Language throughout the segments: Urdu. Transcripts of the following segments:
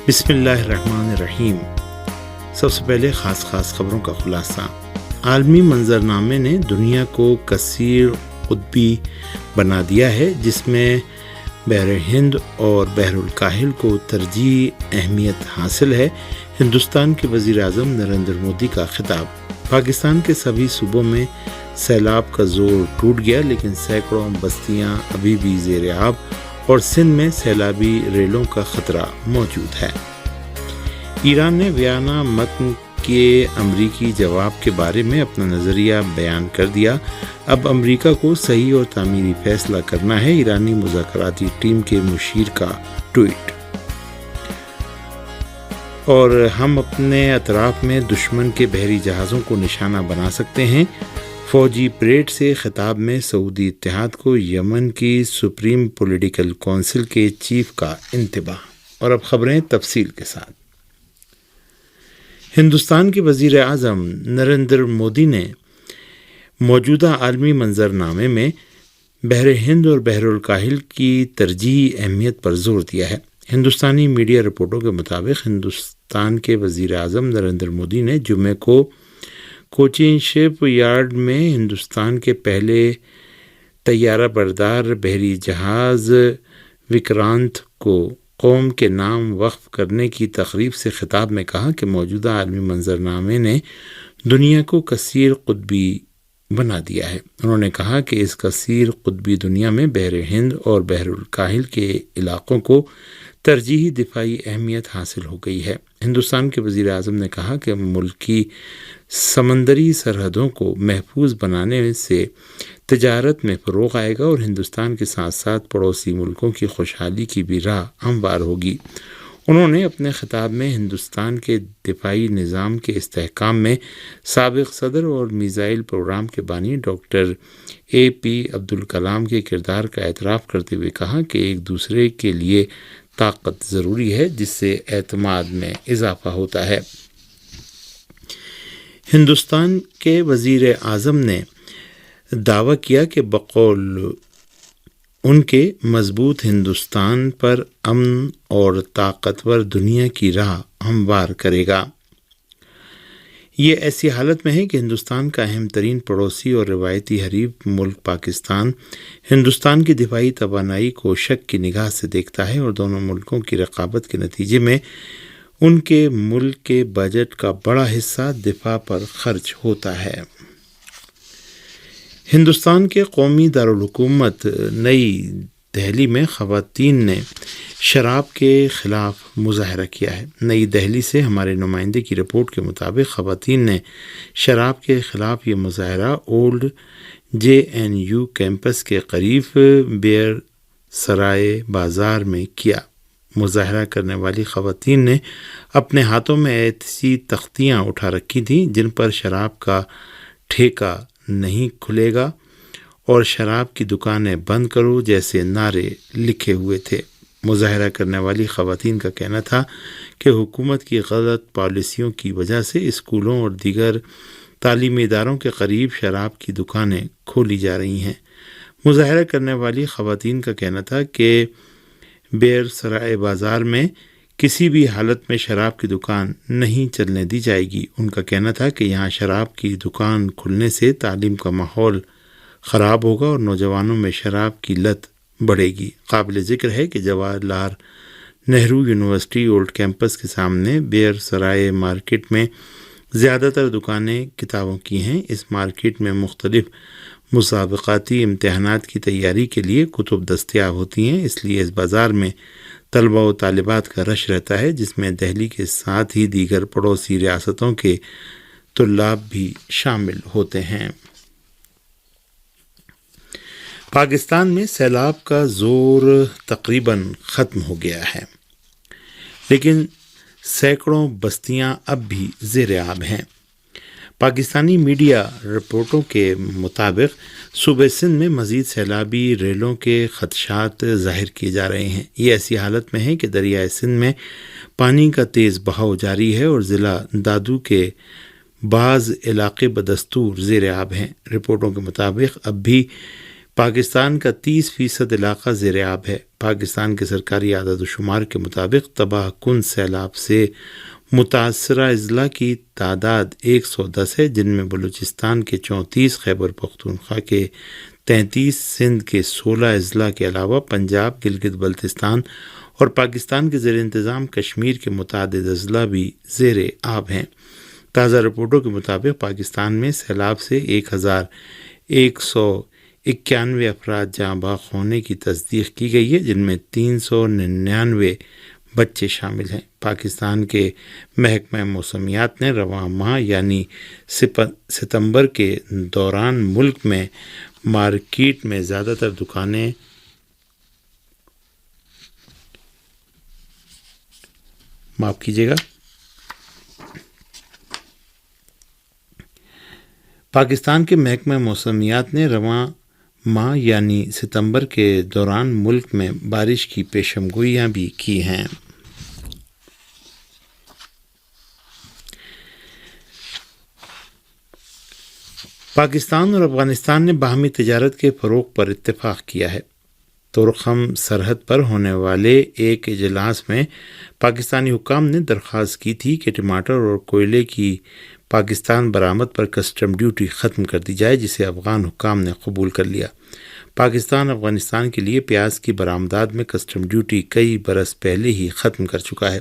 بسم اللہ الرحمن الرحیم۔ سب سے پہلے خاص خبروں کا خلاصہ۔ عالمی منظرنامے نے دنیا کو کثیر قطبی بنا دیا ہے، جس میں بحر ہند اور بحر الکاہل کو ترجیحی اہمیت حاصل ہے۔ ہندوستان کے وزیر اعظم نریندر مودی کا خطاب۔ پاکستان کے سبھی صوبوں میں سیلاب کا زور ٹوٹ گیا، لیکن سینکڑوں بستیاں ابھی بھی زیر آب اور سندھ میں سیلابی ریلوں کا خطرہ موجود ہے۔ ایران نے ویانا متن کے امریکی جواب کے بارے میں اپنا نظریہ بیان کر دیا۔ اب امریکہ کو صحیح اور تعمیری فیصلہ کرنا ہے، ایرانی مذاکراتی ٹیم کے مشیر کا ٹویٹ۔ اور ہم اپنے اطراف میں دشمن کے بحری جہازوں کو نشانہ بنا سکتے ہیں۔ فوجی پریڈ سے خطاب میں سعودی اتحاد کو یمن کی سپریم پولیٹیکل کونسل کے چیف کا انتباہ۔ اور اب خبریں تفصیل کے ساتھ۔ ہندوستان کے وزیر اعظم نریندر مودی نے موجودہ عالمی منظرنامے میں بحر ہند اور بحر الکاہل کی ترجیحی اہمیت پر زور دیا ہے۔ ہندوستانی میڈیا رپورٹوں کے مطابق ہندوستان کے وزیر اعظم نریندر مودی نے جمعے کو کوچین شپ یارڈ میں ہندوستان کے پہلے طیارہ بردار بحری جہاز وکرانت کو قوم کے نام وقف کرنے کی تقریب سے خطاب میں کہا کہ موجودہ عالمی منظرنامے نے دنیا کو کثیر قطبی بنا دیا ہے۔ انہوں نے کہا کہ اس کثیر قطبی دنیا میں بحر ہند اور بحر الکاہل کے علاقوں کو ترجیحی دفاعی اہمیت حاصل ہو گئی ہے۔ ہندوستان کے وزیر اعظم نے کہا کہ ملک کی سمندری سرحدوں کو محفوظ بنانے سے تجارت میں فروغ آئے گا اور ہندوستان کے ساتھ ساتھ پڑوسی ملکوں کی خوشحالی کی بھی راہ ہموار ہوگی۔ انہوں نے اپنے خطاب میں ہندوستان کے دفاعی نظام کے استحکام میں سابق صدر اور میزائل پروگرام کے بانی ڈاکٹر APJ عبدالکلام کے کردار کا اعتراف کرتے ہوئے کہا کہ ایک دوسرے کے لیے طاقت ضروری ہے، جس سے اعتماد میں اضافہ ہوتا ہے۔ ہندوستان کے وزیر اعظم نے دعویٰ کیا کہ بقول ان کے مضبوط ہندوستان پر امن اور طاقتور دنیا کی راہ ہموار کرے گا۔ یہ ایسی حالت میں ہے کہ ہندوستان کا اہم ترین پڑوسی اور روایتی حریف ملک پاکستان ہندوستان کی دفاعی توانائی کو شک کی نگاہ سے دیکھتا ہے اور دونوں ملکوں کی رقابت کے نتیجے میں ان کے ملک کے بجٹ کا بڑا حصہ دفاع پر خرچ ہوتا ہے۔ ہندوستان کے قومی دارالحکومت نئی دہلی میں خواتین نے شراب کے خلاف مظاہرہ کیا ہے۔ نئی دہلی سے ہمارے نمائندے کی رپورٹ کے مطابق خواتین نے شراب کے خلاف یہ مظاہرہ اولڈ JNU کیمپس کے قریب بیر سرائے بازار میں کیا۔ مظاہرہ کرنے والی خواتین نے اپنے ہاتھوں میں ایسی تختیاں اٹھا رکھی تھیں جن پر شراب کا ٹھیکہ نہیں کھلے گا اور شراب کی دکانیں بند کرو جیسے نعرے لکھے ہوئے تھے۔ مظاہرہ کرنے والی خواتین کا کہنا تھا کہ حکومت کی غلط پالیسیوں کی وجہ سے اسکولوں اور دیگر تعلیمی اداروں کے قریب شراب کی دکانیں کھولی جا رہی ہیں۔ مظاہرہ کرنے والی خواتین کا کہنا تھا کہ بیر سرائے بازار میں کسی بھی حالت میں شراب کی دکان نہیں چلنے دی جائے گی۔ ان کا کہنا تھا کہ یہاں شراب کی دکان کھلنے سے تعلیم کا ماحول خراب ہوگا اور نوجوانوں میں شراب کی لت بڑھے گی۔ قابل ذکر ہے کہ Jawahar Lal Nehru university old campus کے سامنے بیر سرائے مارکیٹ میں زیادہ تر دکانیں کتابوں کی ہیں۔ اس مارکیٹ میں مختلف مسابقاتی امتحانات کی تیاری کے لیے کتب دستیاب ہوتی ہیں، اس لیے اس بازار میں طلباء و طالبات کا رش رہتا ہے، جس میں دہلی کے ساتھ ہی دیگر پڑوسی ریاستوں کے طلاب بھی شامل ہوتے ہیں۔ پاکستان میں سیلاب کا زور تقریباً ختم ہو گیا ہے، لیکن سینکڑوں بستیاں اب بھی زیر آب ہیں۔ پاکستانی میڈیا رپورٹوں کے مطابق صوبہ سندھ میں مزید سیلابی ریلوں کے خدشات ظاہر کیے جا رہے ہیں۔ یہ ایسی حالت میں ہے کہ دریائے سندھ میں پانی کا تیز بہاؤ جاری ہے اور ضلع دادو کے بعض علاقے بدستور زیر آب ہیں۔ رپورٹوں کے مطابق اب بھی پاکستان کا 30% علاقہ زیر آب ہے۔ پاکستان کے سرکاری اعداد و شمار کے مطابق تباہ کن سیلاب سے متاثرہ اضلاع کی تعداد 110 ہے، جن میں بلوچستان کے 34، خیبر پختونخوا کے 33، سندھ کے 16 اضلاع کے علاوہ پنجاب، گلگت بلتستان اور پاکستان کے زیر انتظام کشمیر کے متعدد اضلاع بھی زیر آب ہیں۔ تازہ رپورٹوں کے مطابق پاکستان میں سیلاب سے 1191 افراد جاں بحق ہونے کی تصدیق کی گئی ہے، جن میں 399 بچے شامل ہیں۔ پاکستان کے محکمہ موسمیات نے رواں ماہ یعنی ستمبر کے دوران ملک میں مارکیٹ میں زیادہ تر دکانیں پاکستان کے محکمہ موسمیات نے رواں ماہ یعنی ستمبر کے دوران ملک میں بارش کی پیشن گوئیاں بھی کی ہیں۔ پاکستان اور افغانستان نے باہمی تجارت کے فروغ پر اتفاق کیا ہے۔ تورخم سرحد پر ہونے والے ایک اجلاس میں پاکستانی حکام نے درخواست کی تھی کہ ٹماٹر اور کوئلے کی پاکستان برآمد پر کسٹم ڈیوٹی ختم کر دی جائے، جسے افغان حکام نے قبول کر لیا۔ پاکستان افغانستان کے لیے پیاز کی برآمدات میں کسٹم ڈیوٹی کئی برس پہلے ہی ختم کر چکا ہے۔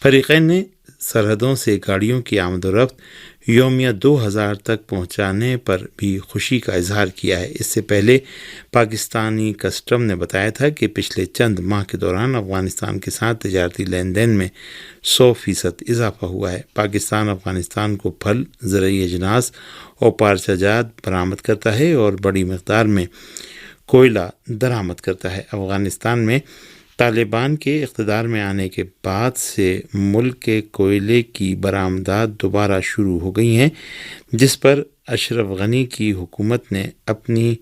فریقین نے سرحدوں سے گاڑیوں کی آمد و رفت یومیہ 2000 تک پہنچانے پر بھی خوشی کا اظہار کیا ہے۔ اس سے پہلے پاکستانی کسٹم نے بتایا تھا کہ پچھلے چند ماہ کے دوران افغانستان کے ساتھ تجارتی لین دین میں 100% اضافہ ہوا ہے۔ پاکستان افغانستان کو پھل، زرعی اجناس اور پارچہ جات برآمد کرتا ہے اور بڑی مقدار میں کوئلہ درآمد کرتا ہے۔ افغانستان میں طالبان کے اقتدار میں آنے کے بعد سے ملک کے کوئلے کی برآمدات دوبارہ شروع ہو گئی ہیں، جس پر اشرف غنی کی حکومت نے اپنی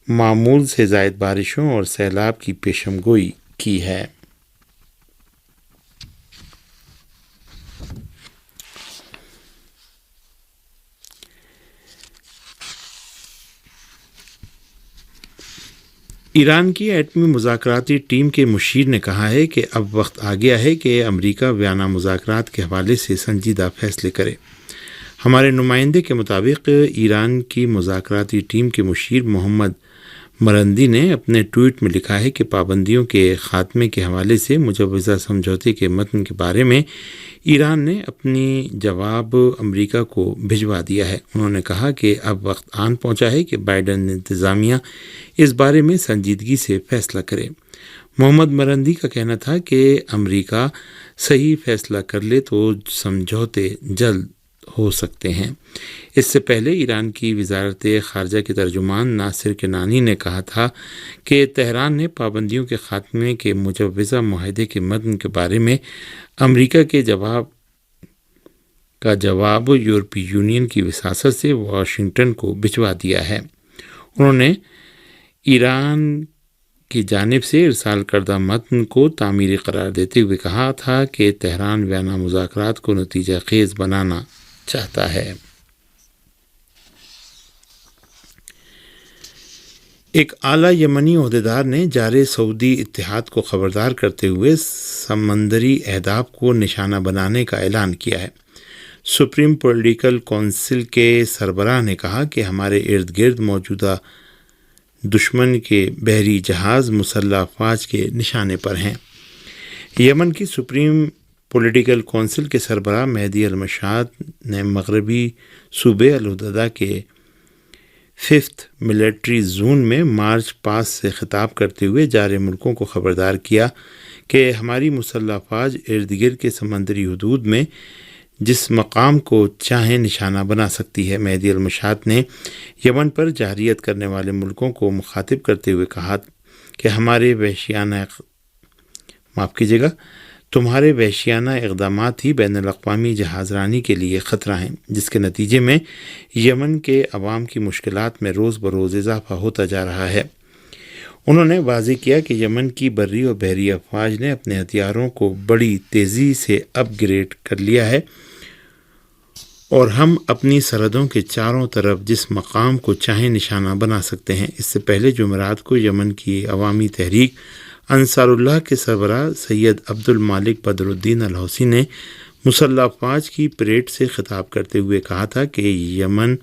معمول سے زائد بارشوں اور سیلاب کی پیشن گوئی کی ہے۔ ایران کی ایٹمی مذاکراتی ٹیم کے مشیر نے کہا ہے کہ اب وقت آ گیا ہے کہ امریکہ ویانا مذاکرات کے حوالے سے سنجیدہ فیصلے کرے۔ ہمارے نمائندے کے مطابق ایران کی مذاکراتی ٹیم کے مشیر محمد مرندی نے اپنے ٹویٹ میں لکھا ہے کہ پابندیوں کے خاتمے کے حوالے سے مجوزہ سمجھوتے کے متن کے بارے میں ایران نے اپنی جواب امریکہ کو بھجوا دیا ہے۔ انہوں نے کہا کہ اب وقت آن پہنچا ہے کہ بائیڈن انتظامیہ اس بارے میں سنجیدگی سے فیصلہ کرے۔ محمد مرندی کا کہنا تھا کہ امریکہ صحیح فیصلہ کر لے تو سمجھوتے جلد ہو سکتے ہیں۔ اس سے پہلے ایران کی وزارت خارجہ کے ترجمان ناصر کنانی نے کہا تھا کہ تہران نے پابندیوں کے خاتمے کے مجوزہ معاہدے کے متن کے بارے میں امریکہ کے جواب یورپی یونین کی وساطت سے واشنگٹن کو بھجوا دیا ہے۔ انہوں نے ایران کی جانب سے ارسال کردہ متن کو تعمیری قرار دیتے ہوئے کہا تھا کہ تہران ویانا مذاکرات کو نتیجہ خیز بنانا چاہتا ہے۔ ایک اعلیٰ یمنی عہدیدار نے جارے سعودی اتحاد کو خبردار کرتے ہوئے سمندری اہداف کو نشانہ بنانے کا اعلان کیا ہے۔ سپریم پولیٹیکل کونسل کے سربراہ نے کہا کہ ہمارے ارد گرد موجودہ دشمن کے بحری جہاز مسلح افواج کے نشانے پر ہیں۔ یمن کی سپریم پولیٹیکل کونسل کے سربراہ مہدی المشاد نے مغربی صوبے الحدیدہ کے 5th ملٹری زون میں مارچ پاس سے خطاب کرتے ہوئے جارے ملکوں کو خبردار کیا کہ ہماری مسلح افواج ارد گرد کے سمندری حدود میں جس مقام کو چاہیں نشانہ بنا سکتی ہے۔ مہدی المشاد نے یمن پر جارحیت کرنے والے ملکوں کو مخاطب کرتے ہوئے کہا کہ تمہارے وحشیانہ اقدامات ہی بین الاقوامی جہاز رانی کے لیے خطرہ ہیں، جس کے نتیجے میں یمن کے عوام کی مشکلات میں روز بروز اضافہ ہوتا جا رہا ہے۔ انہوں نے واضح کیا کہ یمن کی بری اور بحری افواج نے اپنے ہتھیاروں کو بڑی تیزی سے اپ گریڈ کر لیا ہے اور ہم اپنی سرحدوں کے چاروں طرف جس مقام کو چاہیں نشانہ بنا سکتے ہیں۔ اس سے پہلے جمعرات کو یمن کی عوامی تحریک انصار اللہ کے سربراہ سید عبد المالک بدر الدین الحوثی نے مسلح افواج کی پریڈ سے خطاب کرتے ہوئے کہا تھا کہ یمن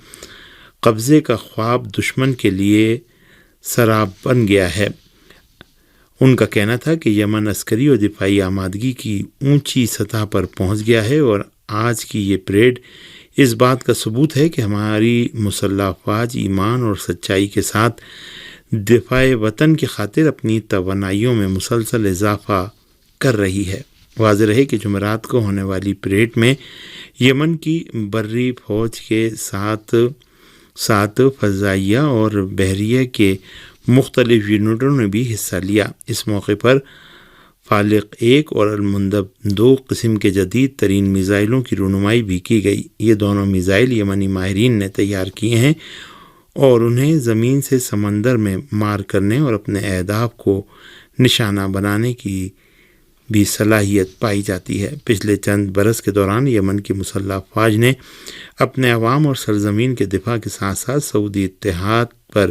قبضے کا خواب دشمن کے لیے سراب بن گیا ہے۔ ان کا کہنا تھا کہ یمن عسکری اور دفاعی آمادگی کی اونچی سطح پر پہنچ گیا ہے اور آج کی یہ پریڈ اس بات کا ثبوت ہے کہ ہماری مسلح افواج ایمان اور سچائی کے ساتھ دفاع وطن کی خاطر اپنی توانائیوں میں مسلسل اضافہ کر رہی ہے۔ واضح رہے کہ جمعرات کو ہونے والی پریڈ میں یمن کی بری فوج کے ساتھ ساتھ فضائیہ اور بحریہ کے مختلف یونٹوں نے بھی حصہ لیا۔ اس موقع پر فالق 1 اور المندب 2 قسم کے جدید ترین میزائلوں کی رونمائی بھی کی گئی۔ یہ دونوں میزائل یمنی ماہرین نے تیار کیے ہیں اور انہیں زمین سے سمندر میں مار کرنے اور اپنے اہداف کو نشانہ بنانے کی بھی صلاحیت پائی جاتی ہے۔ پچھلے چند برس کے دوران یمن کی مسلح افواج نے اپنے عوام اور سرزمین کے دفاع کے ساتھ ساتھ سعودی اتحاد پر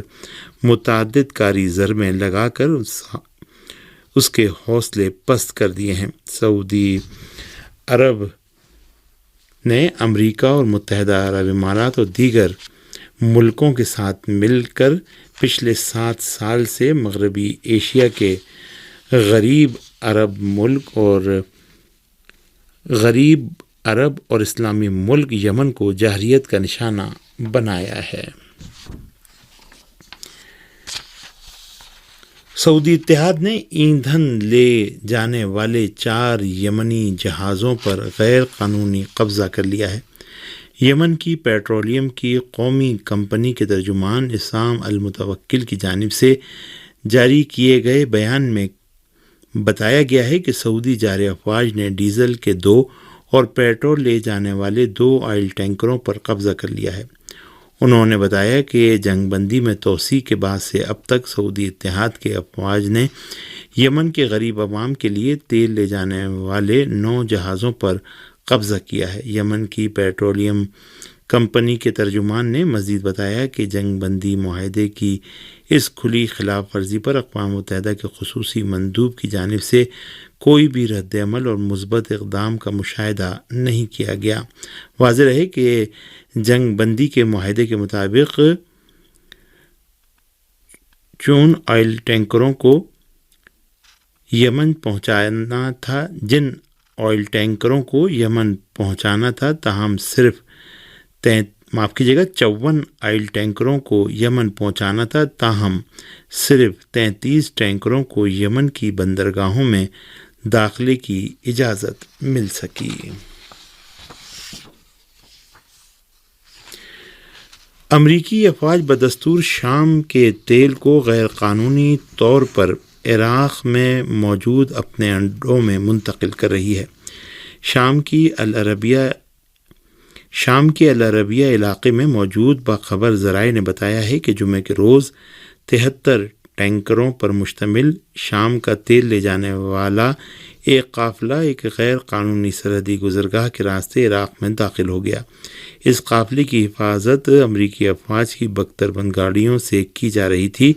متعدد کاری ضربیں لگا کر اس کے حوصلے پست کر دیے ہیں۔ سعودی عرب نے امریکہ اور متحدہ عرب امارات اور دیگر ملکوں کے ساتھ مل کر پچھلے 7 سال سے مغربی ایشیا کے غریب عرب اور اسلامی ملک یمن کو جارحیت کا نشانہ بنایا ہے۔ سعودی اتحاد نے ایندھن لے جانے والے 4 یمنی جہازوں پر غیر قانونی قبضہ کر لیا ہے۔ یمن کی پیٹرولیم کی قومی کمپنی کے ترجمان اسام المتوکل کی جانب سے جاری کیے گئے بیان میں بتایا گیا ہے کہ سعودی جارح افواج نے ڈیزل کے 2 اور پیٹرول لے جانے والے 2 آئل ٹینکروں پر قبضہ کر لیا ہے۔ انہوں نے بتایا کہ جنگ بندی میں توسیع کے بعد سے اب تک سعودی اتحاد کے افواج نے یمن کے غریب عوام کے لیے تیل لے جانے والے 9 جہازوں پر قبضہ کیا ہے۔ یمن کی پیٹرولیم کمپنی کے ترجمان نے مزید بتایا کہ جنگ بندی معاہدے کی اس کھلی خلاف ورزی پر اقوام متحدہ کے خصوصی مندوب کی جانب سے کوئی بھی رد عمل اور مثبت اقدام کا مشاہدہ نہیں کیا گیا۔ واضح رہے کہ جنگ بندی کے معاہدے کے مطابق جن آئل ٹینکروں کو یمن پہنچانا تھا تاہم صرف 54 آئل ٹینکروں کو یمن پہنچانا تھا تاہم صرف 33 ٹینکروں کو یمن کی بندرگاہوں میں داخلے کی اجازت مل سکی۔ امریکی افواج بدستور شام کے تیل کو غیر قانونی طور پر عراق میں موجود اپنے اڈوں میں منتقل کر رہی ہے۔ شام کی العربیہ علاقے میں موجود باخبر ذرائع نے بتایا ہے کہ جمعے کے روز 73 ٹینکروں پر مشتمل شام کا تیل لے جانے والا ایک قافلہ ایک غیر قانونی سرحدی گزرگاہ کے راستے عراق میں داخل ہو گیا۔ اس قافلے کی حفاظت امریکی افواج کی بختر بند گاڑیوں سے کی جا رہی تھی۔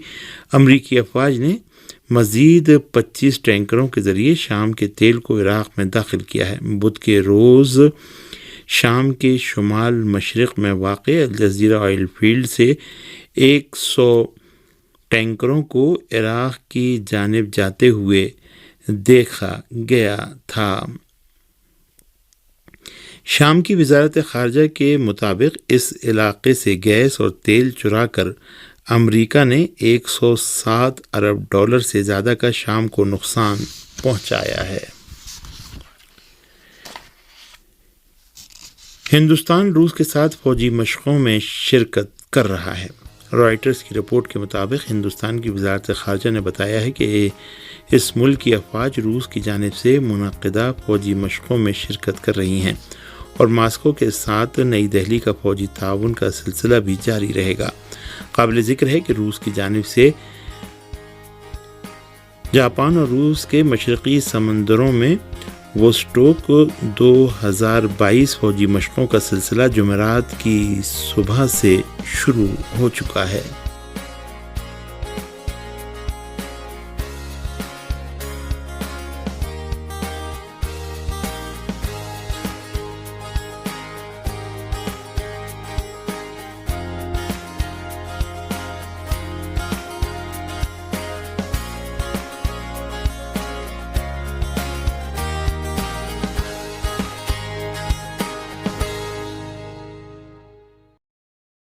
امریکی افواج نے مزید 25 ٹینکروں کے ذریعے شام کے تیل کو عراق میں داخل کیا ہے۔ بدھ کے روز شام کے شمال مشرق میں واقع الجزیرہ آئل فیلڈ سے 100 ٹینکروں کو عراق کی جانب جاتے ہوئے دیکھا گیا تھا۔ شام کی وزارت خارجہ کے مطابق اس علاقے سے گیس اور تیل چرا کر امریکہ نے $107 ارب سے زیادہ کا شام کو نقصان پہنچایا ہے۔ ہندوستان روس کے ساتھ فوجی مشقوں میں شرکت کر رہا ہے۔ رائٹرز کی رپورٹ کے مطابق ہندوستان کی وزارت خارجہ نے بتایا ہے کہ اس ملک کی افواج روس کی جانب سے منعقدہ فوجی مشقوں میں شرکت کر رہی ہیں اور ماسکو کے ساتھ نئی دہلی کا فوجی تعاون کا سلسلہ بھی جاری رہے گا۔ قابل ذکر ہے کہ روس کی جانب سے جاپان اور روس کے مشرقی سمندروں میں ووسٹوک 2022 فوجی مشقوں کا سلسلہ جمعرات کی صبح سے شروع ہو چکا ہے۔